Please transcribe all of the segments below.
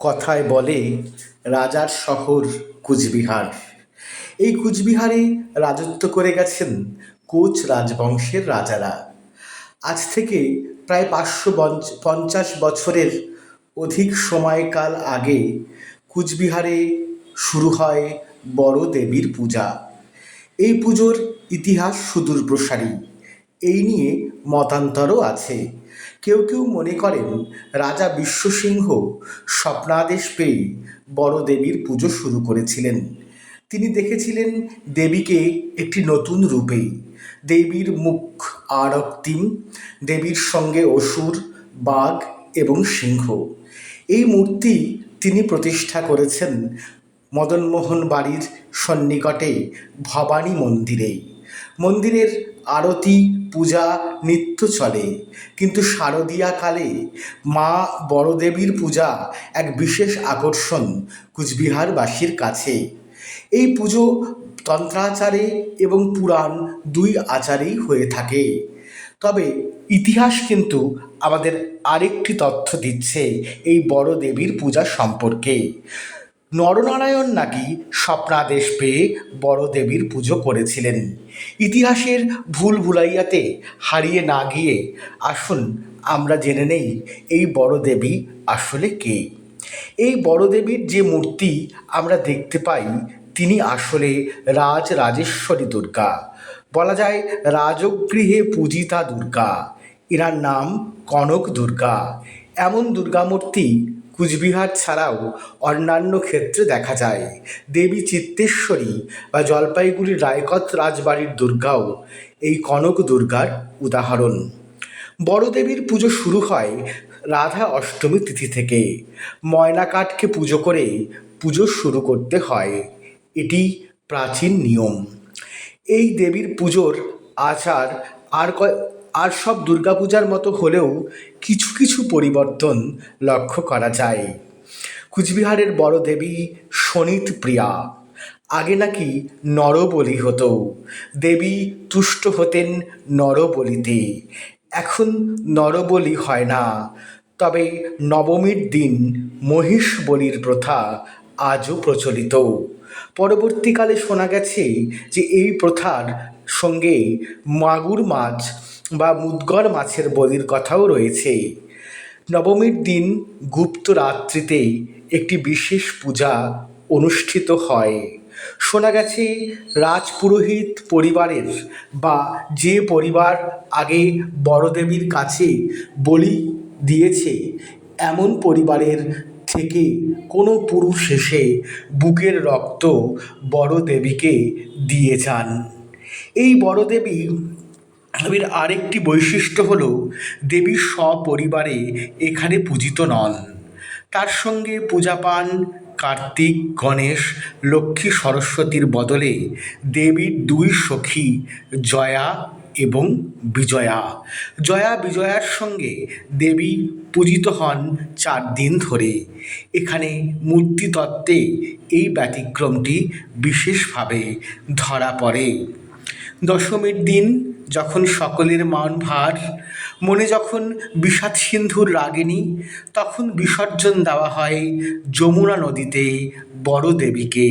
কথায় বলে রাজার শহর কুচবিহার। এই কুচবিহারে রাজত্ব করে গেছেন কোচ রাজবংশের রাজারা। আজ থেকে প্রায় ৫৫০ বছরের অধিক সময়কাল আগে কুচবিহারে শুরু হয় বড় দেবীর পূজা। এই পুজোর ইতিহাস সুদূরপ্রসারী। এই নিয়ে মতান্তরও আছে। কেউ কেউ মনে করেন রাজা বিশ্বসিংহ স্বপ্নাদেশ পেয়ে বড় দেবীর পুজো শুরু করেছিলেন। তিনি দেখেছিলেন দেবীকে একটি নতুন রূপে। দেবীর মুখ আরক্তিম, দেবীর সঙ্গে অসুর, বাঘ এবং সিংহ। এই মূর্তি তিনি প্রতিষ্ঠা করেছেন মদনমোহন বাড়ির সন্নিকটে ভবানী মন্দিরে। মন্দিরের আরতি পূজা নিত্য চলে, কিন্তু শারদীয়া কালে মা বড়দেবীর পূজা এক বিশেষ আকর্ষণ কুচবিহারবাসীর কাছে। এই পুজো তন্ত্রাচারে এবং পুরাণ দুই আচারেই হয়ে থাকে। তবে ইতিহাস কিন্তু আমাদের আরেকটি তথ্য দিচ্ছে এই বড় দেবীর পূজা সম্পর্কে। নরনারায়ণ নাকি স্বপ্নাদেশ পেয়ে বড় দেবীর পুজো করেছিলেন। ইতিহাসের ভুল ভুলাইয়াতে হারিয়ে না গিয়ে আসুন আমরা জেনে নেই এই বড় দেবী আসলে কে। এই বড় দেবীর যে মূর্তি আমরা দেখতে পাই তিনি আসলে রাজরাজেশ্বরী দুর্গা। বলা যায় রাজগৃহে পূজিতা দুর্গা। এনার নাম কনক দুর্গা। এমন দুর্গামূর্তি কুচবিহার ছাড়াও অন্যান্য ক্ষেত্রে দেখা যায়। দেবী চিত্তেশ্বরী বা জলপাইগুড়ির রায়কত রাজবাড়ির দুর্গাও এই কনক দুর্গার উদাহরণ। বড় দেবীর পুজো শুরু হয় রাধা অষ্টমী তিথি থেকে। ময়না কাঠকে পুজো করে পুজো শুরু করতে হয়, এটি প্রাচীন নিয়ম। এই দেবীর পুজোর আচার আর সব দুর্গাপূজার মতো হলেও কিছু কিছু পরিবর্তন লক্ষ্য করা যায়। কুচবিহারের বড় দেবী শোণিত প্রিয়া। আগে নাকি নরবলি হতো। দেবী তুষ্ট হতেন নরবলিতে। এখন নরবলি হয় না, তবে নবমীর দিন মহিষ বলির প্রথা আজও প্রচলিত। পরবর্তীকালে শোনা গেছে যে এই প্রথার সঙ্গে মাগুর মাছ বা মুদগর মাছের বলির কথাও রয়েছে। নবমীর দিন গুপ্ত রাত্রিতে একটি বিশেষ পূজা অনুষ্ঠিত হয়। শোনা গেছে রাজপুরোহিত পরিবারের বা যে পরিবার আগে বড়দেবীর কাছে বলি দিয়েছে এমন পরিবারের থেকে কোনো পুরুষ এসে বুকের রক্ত বড় দেবীকে দিয়ে যান। এই বড় দেবীর আরেকটি বৈশিষ্ট্য হল দেবী সপরিবারে এখানে পূজিত নন। তার সঙ্গে পূজা পান কার্তিক, গণেশ, লক্ষ্মী, সরস্বতীর বদলে দেবীর দুই সখী জয়া এবং বিজয়া। জয়া বিজয়ার সঙ্গে দেবী পূজিত হন 4 দিন ধরে। এখানে মূর্তিতত্ত্বে এই ব্যতিক্রমটি বিশেষভাবে ধরা পড়ে। দশমীর দিন যখন সকলের মন ভার, মনে যখন বিষাদ সিন্ধুর রাগিনী, তখন বিসর্জন দেওয়া হয় যমুনা নদীতে বড় দেবীকে।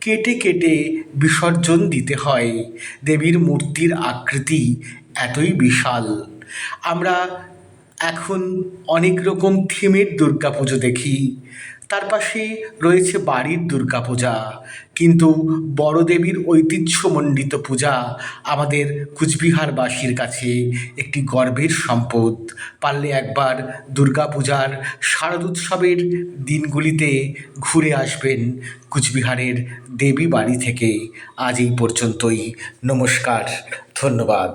কেটে কেটে বিসর্জন দিতে হয়। দেবীর মূর্তির আকৃতি এতই বিশাল। আমরা এখন অনেক রকম থিমের দুর্গাপুজো দেখি, তার পাশে রয়েছে বাড়ির দুর্গাপূজা, কিন্তু বড় দেবীর ঐতিহ্যমণ্ডিত পূজা আমাদের কুচবিহারবাসীর কাছে একটি গর্বের সম্পদ। পারলে একবার দুর্গাপূজার শারদোৎসবের দিনগুলিতে ঘুরে আসবেন কুচবিহারের দেবী বাড়ি থেকে। আজ এই পর্যন্তই। নমস্কার, ধন্যবাদ।